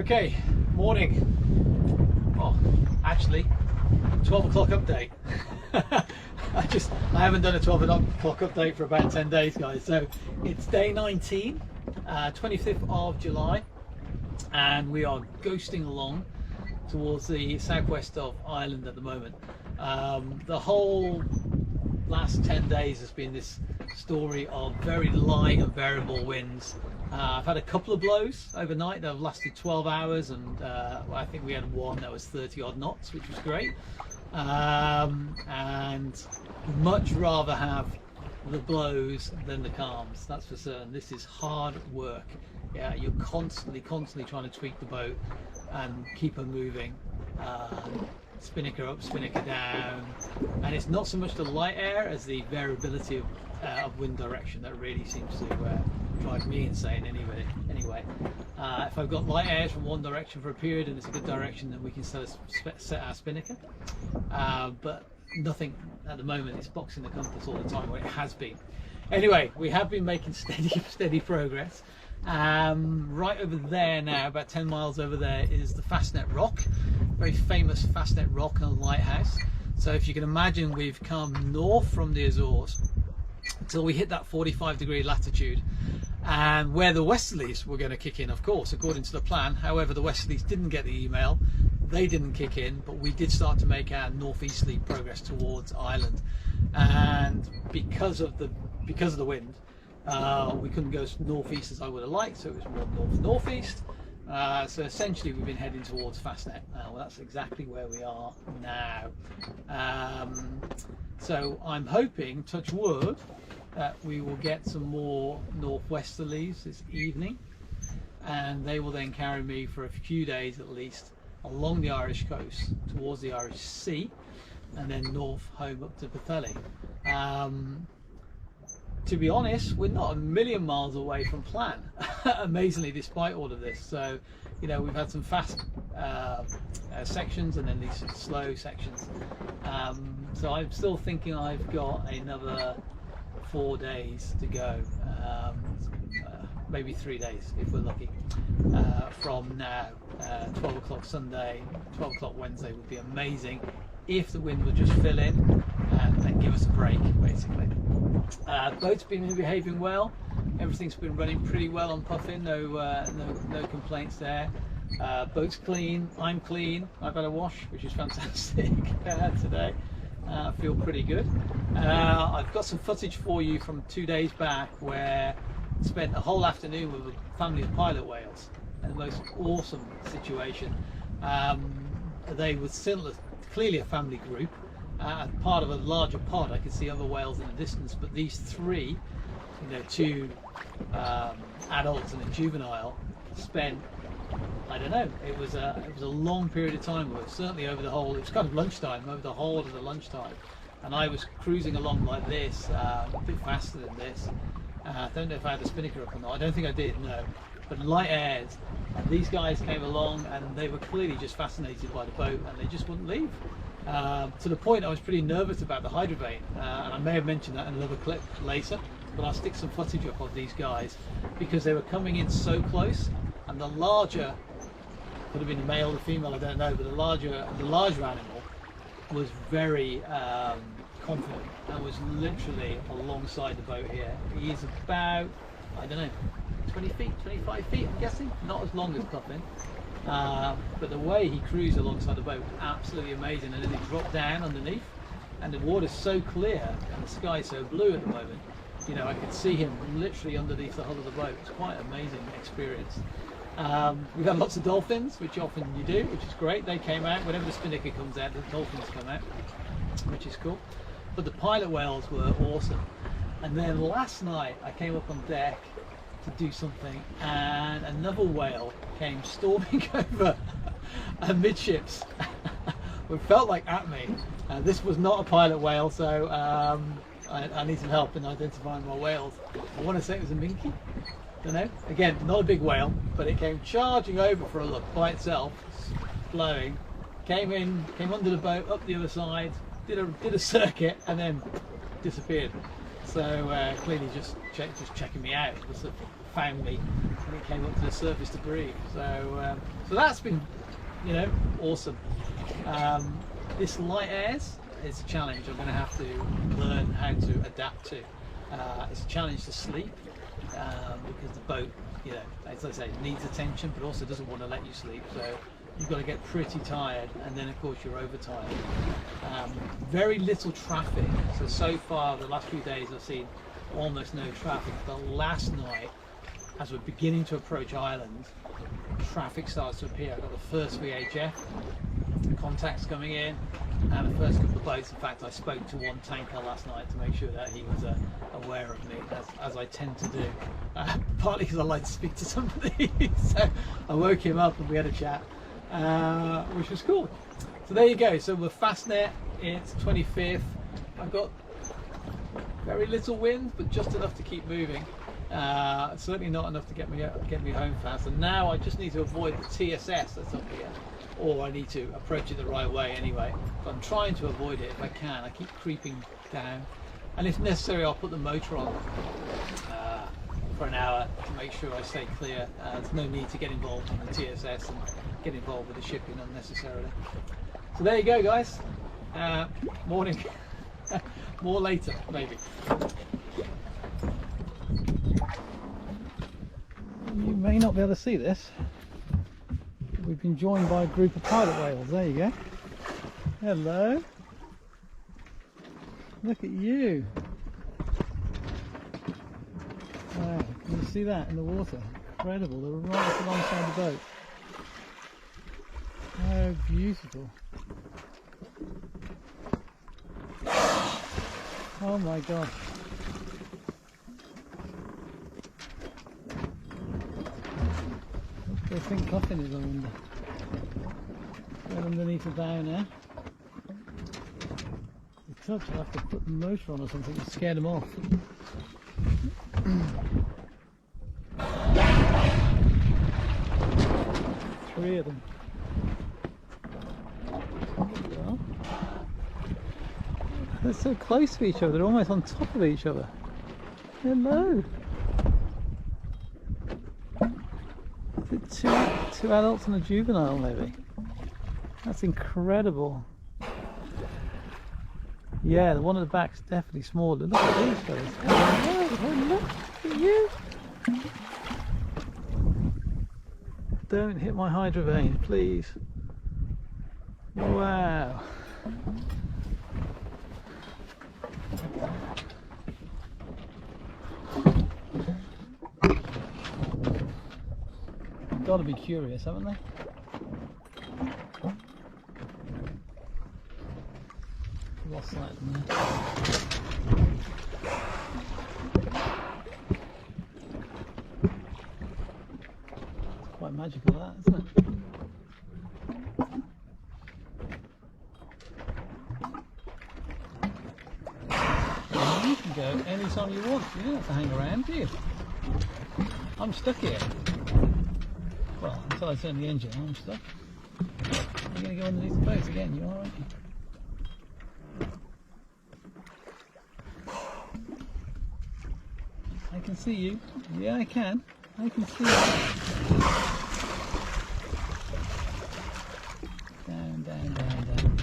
Okay, morning. Oh, actually, 12 o'clock update. I haven't done a 12 o'clock update for about 10 days, guys. So it's day 19, 25th of July, and we are ghosting along towards the southwest of Ireland at the moment. The whole last 10 days has been this story of very light and variable winds. I've had a couple of blows overnight that have lasted 12 hours, and I think we had one that was 30 odd knots, which was great. And much rather have the blows than the calms, that's for certain. This is hard work. Yeah, you're constantly trying to tweak the boat and keep her moving. Spinnaker up, spinnaker down, and it's not so much the light air as the variability of wind direction that really seems to drive me insane. Anyway, if I've got light airs from one direction for a period and it's a good direction, then we can set our spinnaker. But nothing at the moment. It's boxing the compass all the time, where it has been. Anyway, we have been making steady progress. Right over there now, about 10 miles over there, is the Fastnet Rock, very famous Fastnet Rock and lighthouse. So if you can imagine, we've come north from the Azores until we hit that 45-degree latitude, and where the westerlies were going to kick in, of course, according to the plan. However, the westerlies didn't get the email, they didn't kick in, but we did start to make our northeasterly progress towards Ireland. And because of the wind, we couldn't go as northeast as I would have liked, so it was more northeast. So essentially we've been heading towards Fastnet. Well, that's exactly where we are now. So I'm hoping, touch wood, that we will get some more northwesterlies this evening, and they will then carry me for a few days at least along the Irish coast towards the Irish Sea, and then north home up to Pwllheli. To be honest, we're not a million miles away from plan, amazingly, despite all of this. So, you know, we've had some fast sections and then these slow sections. So I'm still thinking I've got another 4 days to go, maybe 3 days if we're lucky, from now. 12 o'clock Sunday, 12 o'clock Wednesday would be amazing if the wind would just fill in and give us a break, basically. Boat's been behaving well. Everything's been running pretty well on Puffin. No complaints there. Boat's clean. I'm clean. I've had a wash, which is fantastic today. I feel pretty good. I've got some footage for you from 2 days back, where I spent a whole afternoon with a family of pilot whales, and the most awesome situation. They were clearly a family group, part of a larger pod. I could see other whales in the distance, but these three, you know, two adults and a juvenile, spent, I don't know, it was a long period of time. It was certainly over the whole, it was kind of lunchtime, over the whole of the lunchtime, and I was cruising along like this, a bit faster than this. I don't know if I had the spinnaker up or not. I don't think I did, no. But light airs, and these guys came along and they were clearly just fascinated by the boat, and they just wouldn't leave. To the point I was pretty nervous about the hydrovane, and I may have mentioned that in another clip later, but I'll stick some footage up of these guys, because they were coming in so close, and the larger, could have been a male or female, I don't know, but the larger animal was very confident and was literally alongside the boat here. He's about, I don't know, 20 feet, 25 feet, I'm guessing, not as long as Puffin. But the way he cruised alongside the boat was absolutely amazing, and then he dropped down underneath, and the water's so clear and the sky's so blue at the moment, you know, I could see him literally underneath the hull of the boat. It's quite an amazing experience. We've had lots of dolphins, which often you do, which is great. They came out, whenever the spinnaker comes out, the dolphins come out, which is cool. But the pilot whales were awesome. And then last night I came up on deck to do something, and another whale came storming over amidships. It felt like at me. This was not a pilot whale, so I need some help in identifying my whales. I want to say it was a minke. Don't know. Again, not a big whale, but it came charging over for a look by itself, blowing. Came under the boat, up the other side, did a circuit, and then disappeared. So clearly just checking me out. Just found me, basically came up to the surface to breathe. So so that's been, you know, awesome. This light airs is a challenge I'm going to have to learn how to adapt to. It's a challenge to sleep because the boat, you know, as I say, needs attention but also doesn't want to let you sleep. So you've got to get pretty tired, and then of course you're overtired. Very little traffic. So far the last few days I've seen almost no traffic. But last night, as we're beginning to approach Ireland, traffic starts to appear. I've got the first VHF contacts coming in, and the first couple of boats. In fact, I spoke to one tanker last night to make sure that he was aware of me, as I tend to do, partly because I like to speak to somebody. So I woke him up and we had a chat, which was cool. So there you go. So we're Fastnet. It's 25th. I've got very little wind, but just enough to keep moving. Certainly not enough to get me home fast. And now I just need to avoid the TSS that's up here, or I need to approach it the right way anyway. But I'm trying to avoid it if I can. I keep creeping down, and if necessary, I'll put the motor on for an hour to make sure I stay clear. There's no need to get involved in the TSS and get involved with the shipping unnecessarily. So there you go, guys. Morning. More later, maybe. You may not be able to see this. We've been joined by a group of pilot whales. There you go. Hello. Look at you. Wow, can you see that in the water? Incredible. They're right alongside the boat. Oh, beautiful. Oh my god. I think Puffin is under. Right underneath the bow now. The touch, I'll have to put the motor on or something to scare them off. Three of them. They're so close to each other, they're almost on top of each other. Hello! Is it two adults and a juvenile maybe? That's incredible. Yeah, the one at the back's definitely smaller. Look at these guys. Hello, look at you! Don't hit my hydrovane, please. Wow. Got to be curious, haven't they? Lost sight of them there. It's quite magical, that, isn't it? You can go anytime you want. You don't have to hang around, do you? I'm stuck here. Well, until I turn the engine on, I'm stuck. You're going to go underneath the boat again, you are, aren't you? I can see you. Yeah, I can. I can see you. Down, down, down, down.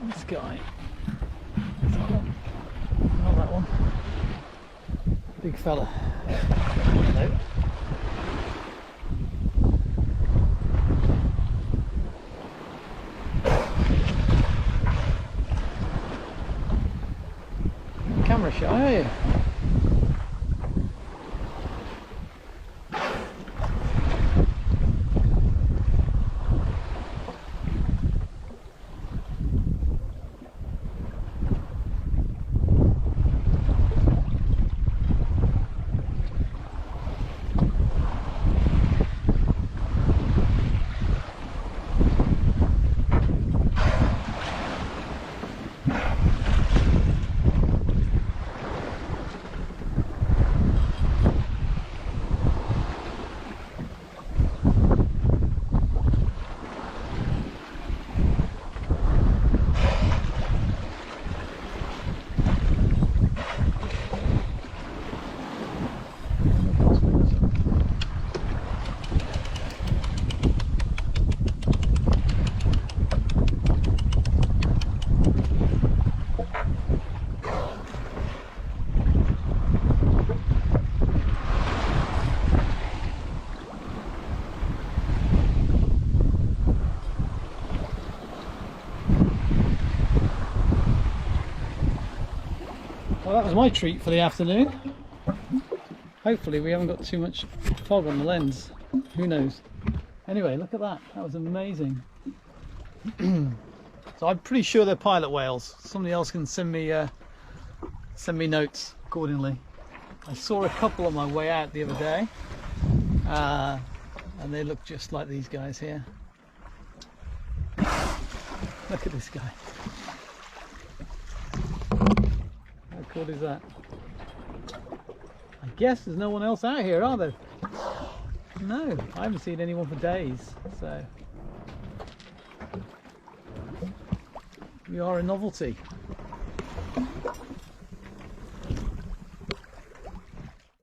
This guy. Not that one. Big fella. Hello. Camera shy, are you? was my treat for the afternoon. Hopefully we haven't got too much fog on the lens. Who knows? Anyway, look at that. That was amazing. So I'm pretty sure they're pilot whales. Somebody else can send me notes accordingly. I saw a couple on my way out the other day, and they look just like these guys here. Look at this guy. How cool is that? I guess there's no one else out here, are there? No, I haven't seen anyone for days, so we are a novelty.